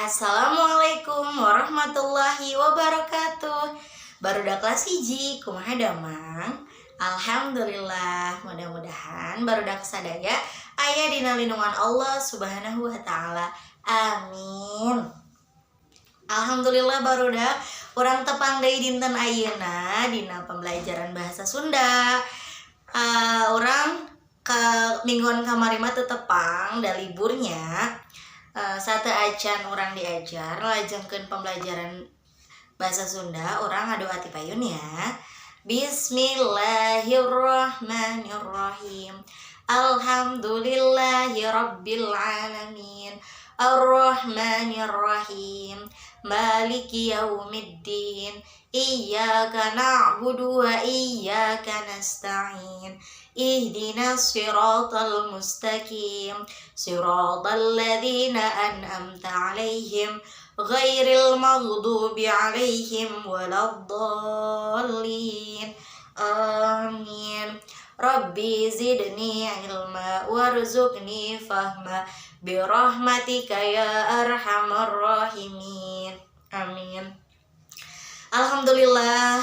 Assalamualaikum warahmatullahi wabarakatuh. Barudak kelas hiji, kumaha damang? Alhamdulillah, mudah-mudahan barudak sadaya aya dina lindungan Allah Subhanahu wa taala. Amin. Alhamdulillah barudak urang tepang deui dinten ayeuna dina pembelajaran bahasa Sunda. Urang ke mingguan kamari mah teu tepang da liburnya. Satu acan orang diajar lajengkeun pembelajaran bahasa Sunda, orang adu hati payun ya. Bismillahirrahmanirrahim. Alhamdulillahirabbil alamin. Arrahmanirrahim. Maliki yaumiddin. Iyyaka na'budu wa iyyaka nasta'in. Ihdinas siratal mustaqim. Siratal ladzina an'amta 'alaihim ghairil maghdubi 'alaihim waladdallin. Amin. Rabbi zidni ilma warzuqni fahma birahmatika ya arhamar rahimin. Amin. Alhamdulillah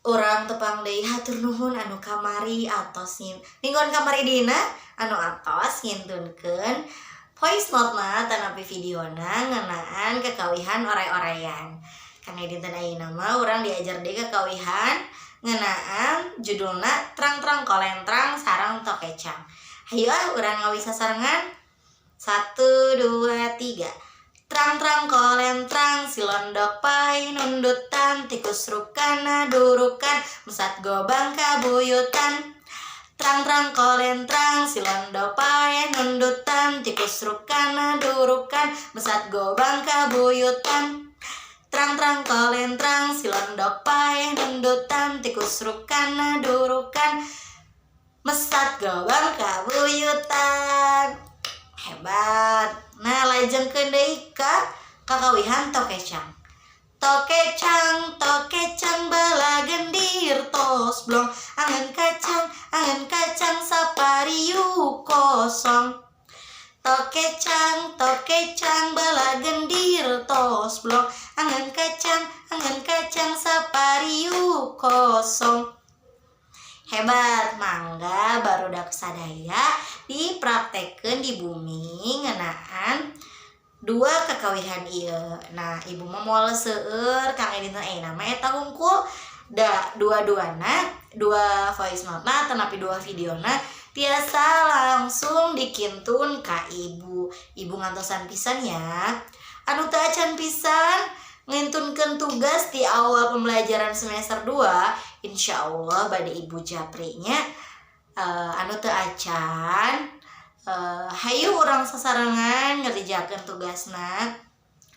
urang tepang deui hatur nuhun anu kamari atos mingguan kamari dina anu atos ngintunkeun voice note na tanapi videona ngeunaan kekawihan ore-orean. Kana dinten ayeuna mah urang diajar deui kekawihan ngeunaan judulna Trang-trang kolentrang sareng tokecang. Hayu urang ngawi sasarengan 1 2 3. Trang-trang kolentrang silondok pai nundutan tikus rukana durukan mesat gobang kabuyutan. Trang-trang kolentrang silondok pai nundutan tikus rukana durukan mesat gobang kabuyutan. Trang-trang kolentrang silondok pai nundutan tikus rukana durukan mesat gobang kabuyutan. Hebat. Nah, lajengkeun deui ka kakawihan tokecang. Tokecang, tokecang bala gendir tos blong angan kacang sapariu kosong. Tokecang, tokecang bala gendir tos blong angan kacang sapariu kosong. Hebat, mangga barudak sadaya dipraktekeun di bumi ngeunaan dua kekawihan ieu. Nah, ibu mah moal seueur kang dinten ayeuna mah eta hungkul da dua-duana, dua voice note-na tanapi dua videona tiasa langsung dikintun ka ibu. Ibu ngantosan pisan ya. Anu teu acan pisan ngintunkeun tugas di awal pembelajaran semester 2, insyaallah bade ibu japrinya anu teu acan hayu urang sasarengan ngerjakeun tugasna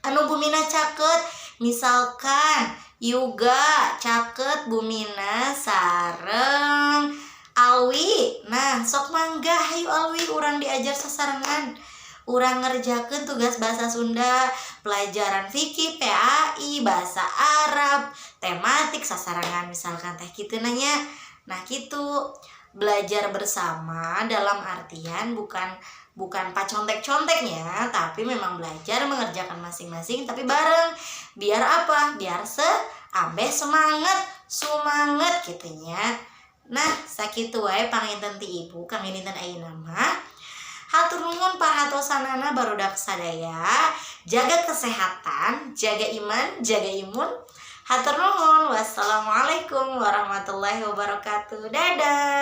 anu bumina caket. Misalkan Yuga caket bumina sareng Alwi. Nah, sok mangga hayu Alwi urang diajar sasarengan. Urang ngerjakeun tugas bahasa Sunda, pelajaran fikih, PAI, bahasa Arab, tematik sasarangan misalkan teh kitu nanya. Nah, kitu belajar bersama dalam artian bukan pacontek-conteknya, tapi memang belajar mengerjakan masing-masing tapi bareng. Biar apa? Biar seambeh semangat kitunya. Nah, sakitu wae panginten ti ibu kang dinten ayeuna mah. Hatur nuhun paratosanana barudak sadaya. Jaga kesehatan, jaga iman, jaga imun. Hatur nuhun. Wassalamualaikum warahmatullahi wabarakatuh. Dadah.